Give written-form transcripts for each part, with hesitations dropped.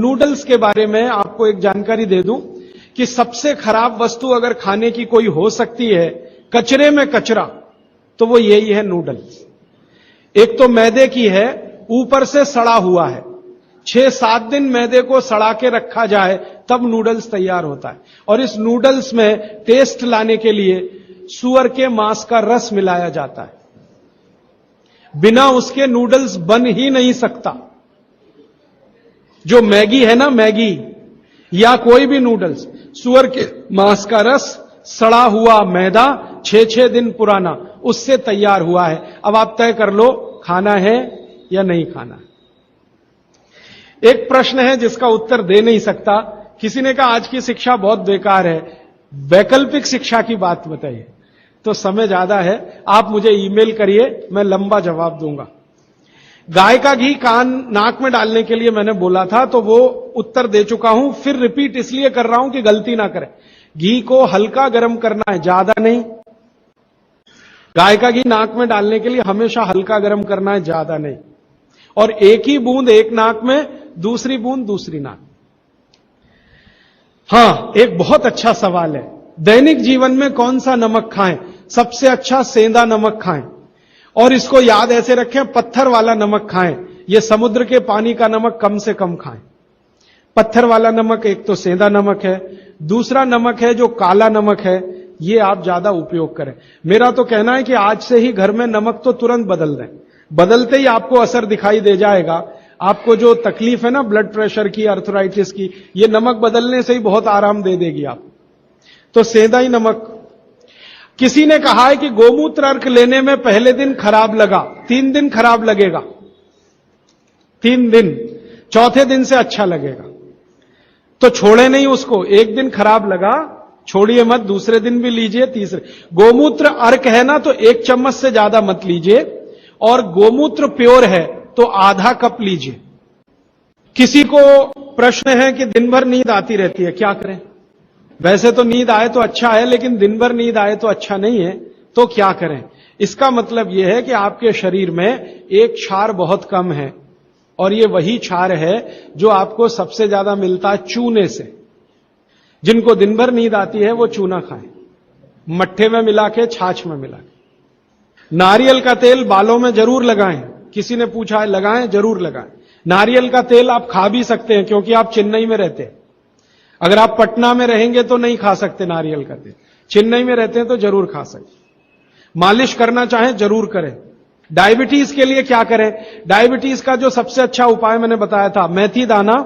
Noodles के बारे में आपको एक जानकारी दे दूं कि सबसे खराब वस्तु अगर खाने की कोई हो सकती है, कचरे में कचरा, तो वो यही है नूडल्स। एक तो मैदे की है, ऊपर से सड़ा हुआ है। 6-7 दिन मैदे को सड़ा के रखा जाए तब नूडल्स तैयार होता है। और इस नूडल्स में टेस्ट लाने के लिए सूअर के मांस का रस मिलाया जाता है। बिना उसके नूडल्स बन ही नहीं सकता। जो मैगी है ना, मैगी या कोई भी नूडल्स, सूअर के मांस का रस, सड़ा हुआ मैदा, 6-6 दिन पुराना, उससे तैयार हुआ है। अब आप तय कर लो खाना है या नहीं खाना है। एक प्रश्न है जिसका उत्तर दे नहीं सकता। किसी ने कहा आज की शिक्षा बहुत बेकार है, वैकल्पिक शिक्षा की बात बताइए। तो समय ज्यादा है, आप मुझे ईमेल करिए, मैं लंबा जवाब दूंगा। गाय का घी कान नाक में डालने के लिए मैंने बोला था, तो वो उत्तर दे चुका हूं। फिर रिपीट इसलिए कर रहा हूं कि गलती ना करें। घी को हल्का गर्म करना है, ज्यादा नहीं। गाय का घी नाक में डालने के लिए हमेशा हल्का गर्म करना है, ज्यादा नहीं। और एक ही बूंद एक नाक में, दूसरी बूंद दूसरी नाक। हां, एक बहुत अच्छा सवाल है, दैनिक जीवन में कौन सा नमक खाएं? सबसे अच्छा सेंधा नमक खाएं। और इसको याद ऐसे रखें, पत्थर वाला नमक खाएं। यह समुद्र के पानी का नमक कम से कम खाएं। पत्थर वाला नमक एक तो सेंधा नमक है, दूसरा नमक है जो काला नमक है, ये आप ज्यादा उपयोग करें। मेरा तो कहना है कि आज से ही घर में नमक तो तुरंत बदल दें। बदलते ही आपको असर दिखाई दे जाएगा। आपको जो तकलीफ है ना ब्लड प्रेशर की, अर्थराइटिस की, ये नमक बदलने से ही बहुत आराम दे देगी आप। तो सेंधा ही नमक। किसी ने कहा है कि गोमूत्र अर्क लेने में पहले दिन खराब लगा, 3 दिन खराब लगेगा, 3 दिन, चौथे दिन से अच्छा लगेगा। तो छोड़े नहीं उसको। एक दिन खराब लगा, छोड़िए मत, दूसरे दिन भी लीजिए, तीसरे। गोमूत्र अर्क है ना, तो 1 चम्मच से ज्यादा मत लीजिए। और गोमूत्र प्योर है तो आधा कप लीजिए। किसी को प्रश्न है कि दिन भर नींद आती रहती है, क्या करें? वैसे तो नींद आए तो अच्छा है, लेकिन दिन भर नींद आए तो अच्छा नहीं है, तो क्या करें? इसका मतलब यह है कि आपके शरीर में एक क्षार बहुत कम है, और यह वही क्षार है जो आपको सबसे ज्यादा मिलता है चूने से। जिनको दिन भर नींद आती है वो चूना खाएं, मट्ठे में मिला के, छाछ में मिला के। नारियल का तेल बालों में जरूर लगाएं। किसी ने पूछा है, लगाएं? जरूर लगाएं। नारियल का तेल आप खा भी सकते हैं, क्योंकि आप चेन्नई में रहते हैं। अगर आप पटना में रहेंगे तो नहीं खा सकते नारियल का तेल, चेन्नई में रहते हैं तो जरूर खा सकते। मालिश करना चाहें जरूर करें। डायबिटीज के लिए क्या करें? डायबिटीज का जो सबसे अच्छा उपाय मैंने बताया था, मेथी दाना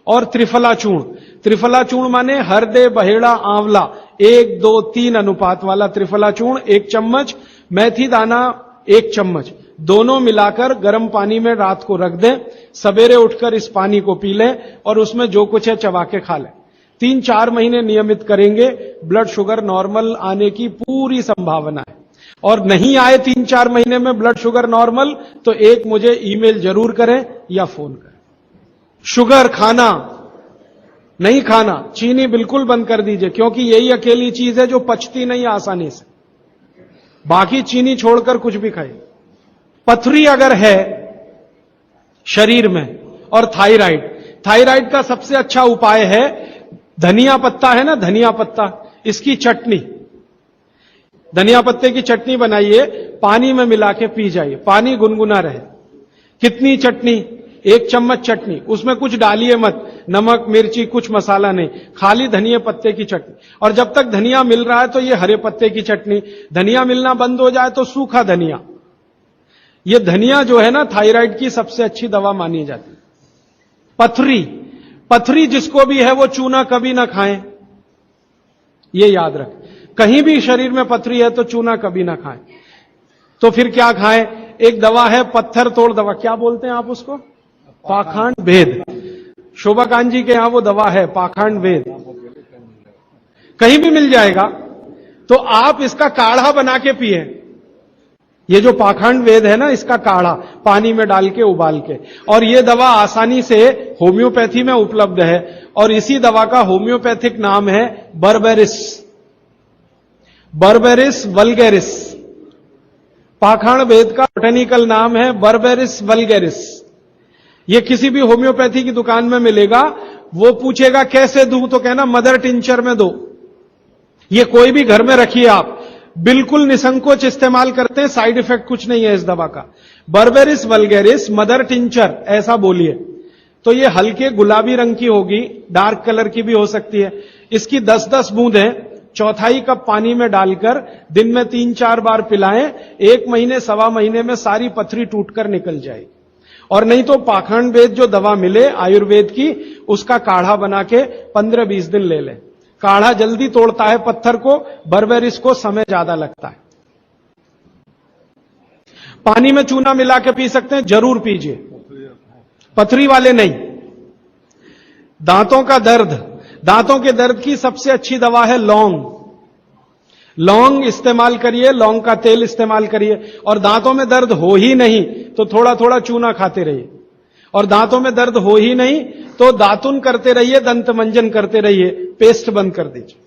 और त्रिफला चूर्ण। त्रिफला चूर्ण माने हरदे, बहेड़ा, आंवला, 1, 2, 3 अनुपात वाला त्रिफला चूर्ण 1 चम्मच, मेथी दाना 1 चम्मच, दोनों मिलाकर गर्म पानी में रात को रख दें। सवेरे उठकर इस पानी को पी लें और उसमें जो कुछ है चबा के खा लें। 3-4 महीने नियमित करेंगे, ब्लड शुगर नॉर्मल आने की पूरी संभावना है। और नहीं आए 3-4 महीने में ब्लड शुगर नॉर्मल, तो एक मुझे ईमेल जरूर करें या फोन करें। शुगर खाना नहीं खाना, चीनी बिल्कुल बंद कर दीजिए, क्योंकि यही अकेली चीज है जो पचती नहीं आसानी से। बाकी चीनी छोड़कर कुछ भी खाइए। पथरी अगर है शरीर में, और थायराइड, थायराइड का सबसे अच्छा उपाय है धनिया पत्ता है ना, धनिया पत्ता, इसकी चटनी, धनिया पत्ते की चटनी बनाइए, पानी में मिला के पी जाइए। पानी गुनगुना रहे। कितनी चटनी? 1 चम्मच चटनी, उसमें कुछ डालिए मत, नमक मिर्ची कुछ मसाला नहीं, खाली धनिया पत्ते की चटनी। और जब तक धनिया मिल रहा है तो ये हरे पत्ते की चटनी। धनिया मिलना बंद हो जाए तो सूखा धनिया। ये धनिया जो है ना, थायराइड की सबसे अच्छी दवा मानी जाती है। पथरी, पथरी जिसको भी है वो चूना कभी ना खाएं, ये याद रखें। कहीं भी शरीर में पथरी है तो चूना कभी ना खाएं। तो फिर क्या खाएं? एक दवा है पत्थर तोड़ दवा, क्या बोलते हैं आप उसको? पाखंड भेद। शोभाकांत जी के यहां वो दवा है, पाखंड भेद, कहीं भी मिल जाएगा। तो आप इसका काढ़ा बना के पिए। ये जो पाखंड वेद है ना, इसका काढ़ा पानी में डाल के उबाल के। और ये दवा आसानी से होम्योपैथी में उपलब्ध है, और इसी दवा का होम्योपैथिक नाम है बर्बेरिस, बर्बेरिस वल्गेरिस। पाखंड वेद का बोटेनिकल नाम है बर्बेरिस वल्गेरिस। ये किसी भी होम्योपैथी की दुकान में मिलेगा। वो पूछेगा कैसे दूं, तो कहना मदर टिंचर में दो। ये कोई भी घर में रखिए आप, बिल्कुल निसंकोच इस्तेमाल करते हैं, साइड इफेक्ट कुछ नहीं है इस दवा का। बर्बेरिस वल्गैरिस मदर टिंचर ऐसा बोलिए तो ये हल्के गुलाबी रंग की होगी, डार्क कलर की भी हो सकती है। इसकी 10-10 बूंदें चौथाई कप पानी में डालकर दिन में 3-4 बार पिलाएं। 1 महीने 1.25 महीने में सारी पथरी टूटकर निकल जाएगी। और नहीं तो पाखंड वेद जो दवा मिले आयुर्वेद की, उसका काढ़ा बना के 15-20 दिन ले लें। काढ़ा जल्दी तोड़ता है पत्थर को, बर्बेरिस को समय ज्यादा लगता है। पानी में चूना मिला के पी सकते हैं, जरूर पीजिए, पथरी वाले नहीं। दांतों का दर्द, दांतों के दर्द की सबसे अच्छी दवा है लौंग। लौंग इस्तेमाल करिए, लौंग का तेल इस्तेमाल करिए। और दांतों में दर्द हो ही नहीं तो थोड़ा थोड़ा चूना खाते रहिए। और दांतों में दर्द हो ही नहीं तो दातुन करते रहिए, दंत मंजन करते रहिए, पेस्ट बंद कर दीजिए।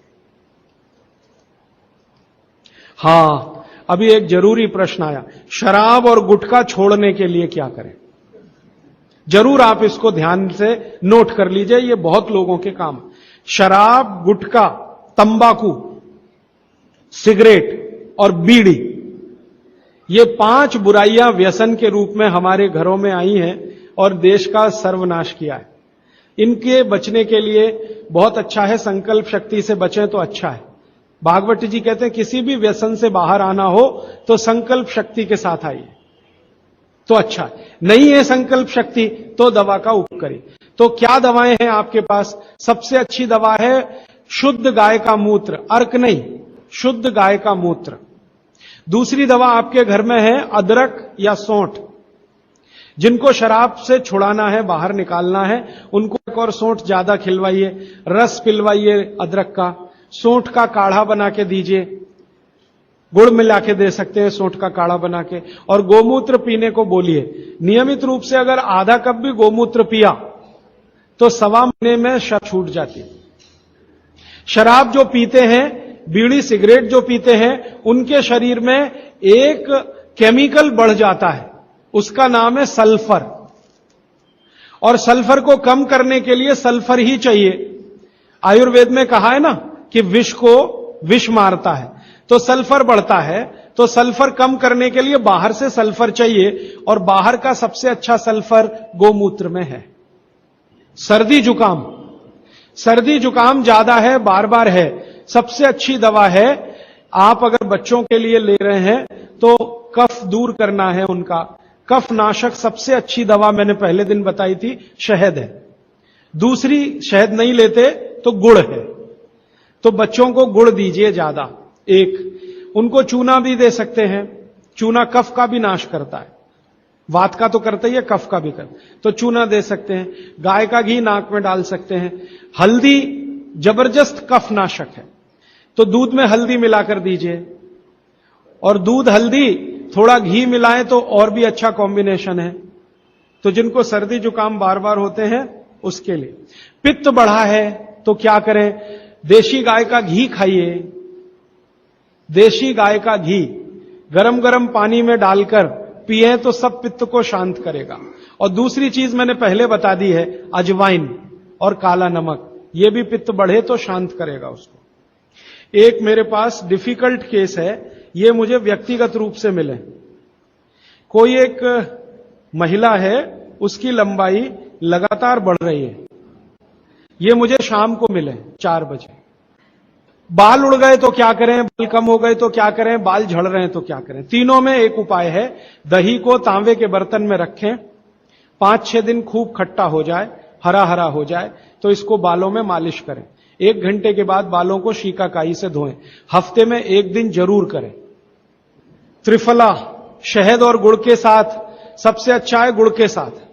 हां, अभी एक जरूरी प्रश्न आया, शराब और गुटखा छोड़ने के लिए क्या करें? जरूर आप इसको ध्यान से नोट कर लीजिए, ये बहुत लोगों के काम। शराब, गुटखा, तंबाकू, सिगरेट और बीड़ी, ये 5 बुराइयां व्यसन के रूप में हमारे घरों में आई हैं और देश का सर्वनाश किया है। इनके बचने के लिए बहुत अच्छा है, संकल्प शक्ति से बचें तो अच्छा है। भागवत जी कहते हैं किसी भी व्यसन से बाहर आना हो तो संकल्प शक्ति के साथ आइए तो अच्छा है। नहीं है संकल्प शक्ति तो दवा का उपयोग करिए। तो क्या दवाएं हैं आपके पास? सबसे अच्छी दवा है शुद्ध गाय का मूत्र, अर्क नहीं, शुद्ध गाय का मूत्र। दूसरी दवा आपके घर में है अदरक या सौंठ। जिनको शराब से छुड़ाना है, बाहर निकालना है, उनको एक और सौंठ ज्यादा खिलवाइए, रस पिलवाइए अदरक का, सौंठ का काढ़ा बना के दीजिए, गुड़ मिला के दे सकते हैं सौंठ का काढ़ा बना के। और गोमूत्र पीने को बोलिए। नियमित रूप से अगर आधा कप भी गोमूत्र पिया तो 1.25 महीने में शक छूट जाती है। शराब जो पीते हैं, बीड़ी सिगरेट जो पीते हैं, उनके शरीर में एक केमिकल बढ़ जाता है, उसका नाम है सल्फर। और सल्फर को कम करने के लिए सल्फर ही चाहिए। आयुर्वेद में कहा है ना कि विष को विष मारता है, तो सल्फर बढ़ता है। तो सल्फर कम करने के लिए बाहर से सल्फर चाहिए, और बाहर का सबसे अच्छा सल्फर गोमूत्र में है। सर्दी जुकाम, सर्दी जुकाम ज्यादा है, बार बार है, सबसे अच्छी दवा है। आप अगर बच्चों के लिए ले रहे हैं तो कफ दूर करना है उनका, कफ नाशक सबसे अच्छी दवा मैंने पहले दिन बताई थी, शहद है। दूसरी शहद नहीं लेते तो गुड़ है, तो बच्चों को गुड़ दीजिए ज्यादा। एक उनको चूना भी दे सकते हैं, चूना कफ का भी नाश करता है, वात का तो करता ही है, कफ का भी करता, तो चूना दे सकते हैं। गाय का घी नाक में डाल सकते हैं। हल्दी जबरदस्त कफ नाशक है, तो दूध में हल्दी मिलाकर दीजिए। और दूध हल्दी थोड़ा घी मिलाएं तो और भी अच्छा कॉम्बिनेशन है। तो जिनको सर्दी जुकाम बार बार होते हैं उसके लिए। पित्त बढ़ा है तो क्या करें? देशी गाय का घी खाइए। देशी गाय का घी गरम गरम पानी में डालकर पिए तो सब पित्त को शांत करेगा। और दूसरी चीज मैंने पहले बता दी है, अजवाइन और काला नमक, यह भी पित्त बढ़े तो शांत करेगा उसको। एक मेरे पास डिफिकल्ट केस है, ये मुझे व्यक्तिगत रूप से मिले। कोई एक महिला है, उसकी लंबाई लगातार बढ़ रही है। ये मुझे शाम को मिले 4 बजे। बाल उड़ गए तो क्या करें, बाल कम हो गए तो क्या करें, बाल झड़ रहे हैं तो क्या करें? तीनों में एक उपाय है। दही को तांबे के बर्तन में रखें, 5-6 दिन खूब खट्टा हो जाए, हरा हरा हो जाए, तो इसको बालों में मालिश करें। 1 घंटे के बाद बालों को शीकाकाई से धोएं। हफ्ते में 1 दिन जरूर करें। त्रिफला शहद और गुड़ के साथ सबसे अच्छा है, गुड़ के साथ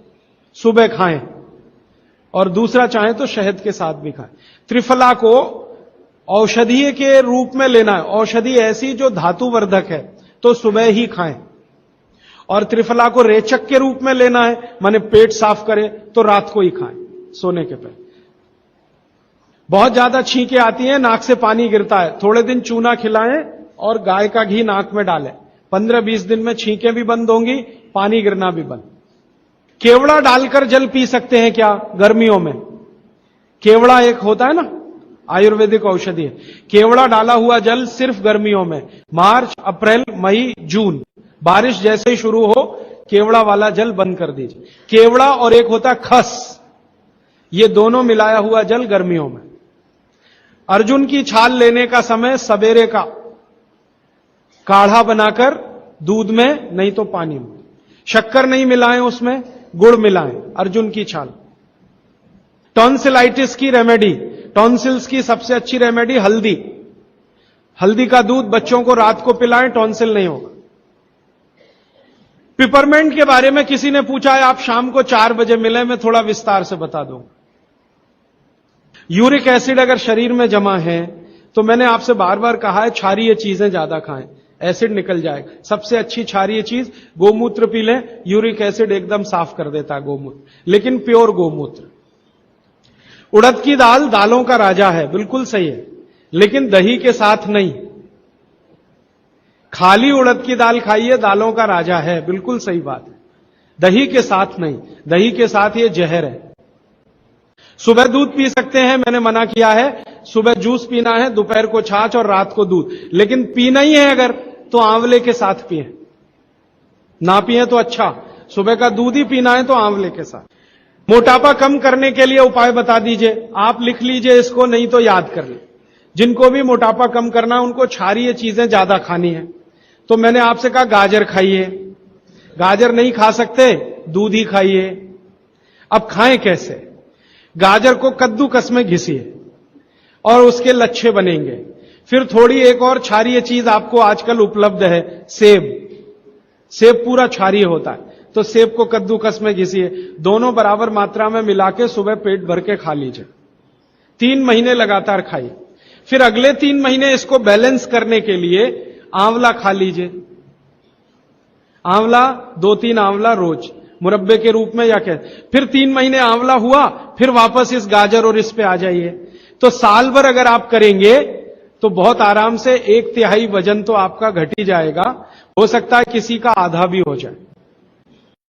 सुबह खाएं, और दूसरा चाहें तो शहद के साथ भी खाएं। त्रिफला को औषधीय के रूप में लेना है, औषधि ऐसी जो धातुवर्धक है, तो सुबह ही खाएं। और त्रिफला को रेचक के रूप में लेना है, माने पेट साफ करे, तो रात को ही खाएं सोने के पहले। बहुत ज्यादा छींकें आती हैं, नाक से पानी गिरता है, थोड़े दिन चूना खिलाएं और गाय का घी नाक में डालें। 15-20 दिन में छींकें भी बंद होंगी, पानी गिरना भी बंद। केवड़ा डालकर जल पी सकते हैं क्या गर्मियों में? केवड़ा एक होता है ना, आयुर्वेदिक औषधि है। केवड़ा डाला हुआ जल सिर्फ गर्मियों में, मार्च, अप्रैल, मई, जून, बारिश जैसे ही शुरू हो केवड़ा वाला जल बंद कर दीजिए। केवड़ा और एक होता है खस, ये दोनों मिलाया हुआ जल गर्मियों में। अर्जुन की छाल लेने का समय सवेरे का, काढ़ा बनाकर दूध में नहीं तो पानी में, शक्कर नहीं मिलाएं उसमें, गुड़ मिलाएं। अर्जुन की छाल। टॉन्सिलाइटिस की रेमेडी, टॉन्सिल्स की सबसे अच्छी रेमेडी हल्दी। हल्दी का दूध बच्चों को रात को पिलाएं, टॉन्सिल नहीं होगा। पिपरमेंट के बारे में किसी ने पूछा है, आप शाम को 4 बजे मिले, मैं थोड़ा विस्तार से बता दूं। यूरिक एसिड अगर शरीर में जमा है तो मैंने आपसे बार बार कहा है क्षारीय चीजें ज्यादा खाएं, एसिड निकल जाएगा। सबसे अच्छी क्षारीय चीज गोमूत्र पी लें, यूरिक एसिड एकदम साफ कर देता है गोमूत्र, लेकिन प्योर गोमूत्र। उड़द की दाल दालों का राजा है, बिल्कुल सही है, लेकिन दही के साथ नहीं। खाली उड़द की दाल खाइए, दालों का राजा है, बिल्कुल सही बात है, दही के साथ नहीं। दही के साथ ये जहर है। सुबह दूध पी सकते हैं, मैंने मना किया है, सुबह जूस पीना है, दोपहर को छाछ और रात को दूध, लेकिन पीना ही है अगर तो आंवले के साथ पिए, ना पिए तो अच्छा, सुबह का दूध ही पीना है तो आंवले के साथ। मोटापा कम करने के लिए उपाय बता दीजिए, आप लिख लीजिए इसको, नहीं तो याद कर ले। जिनको भी मोटापा कम करना है उनको क्षारीय चीजें ज्यादा खानी है, तो मैंने आपसे कहा गाजर खाइए, गाजर नहीं खा सकते दूध ही खाइए। अब खाएं कैसे? गाजर को कद्दूकस में घिसिए और उसके लच्छे बनेंगे। फिर थोड़ी एक और क्षारीय चीज आपको आजकल उपलब्ध है, सेब। सेब पूरा क्षारीय होता है, तो सेब को कद्दूकस में घिसिए, दोनों बराबर मात्रा में मिला के सुबह पेट भर के खा लीजिए। 3 महीने लगातार खाइए। फिर अगले 3 महीने इसको बैलेंस करने के लिए आंवला खा लीजिए। आंवला 2-3 आंवला रोज मुरब्बे के रूप में, या क्या। फिर 3 महीने आंवला हुआ, फिर वापस इस गाजर और इस पे आ जाइए। तो साल भर अगर आप करेंगे तो बहुत आराम से 1/3 वजन तो आपका घट ही जाएगा, हो सकता है किसी का आधा भी हो जाए।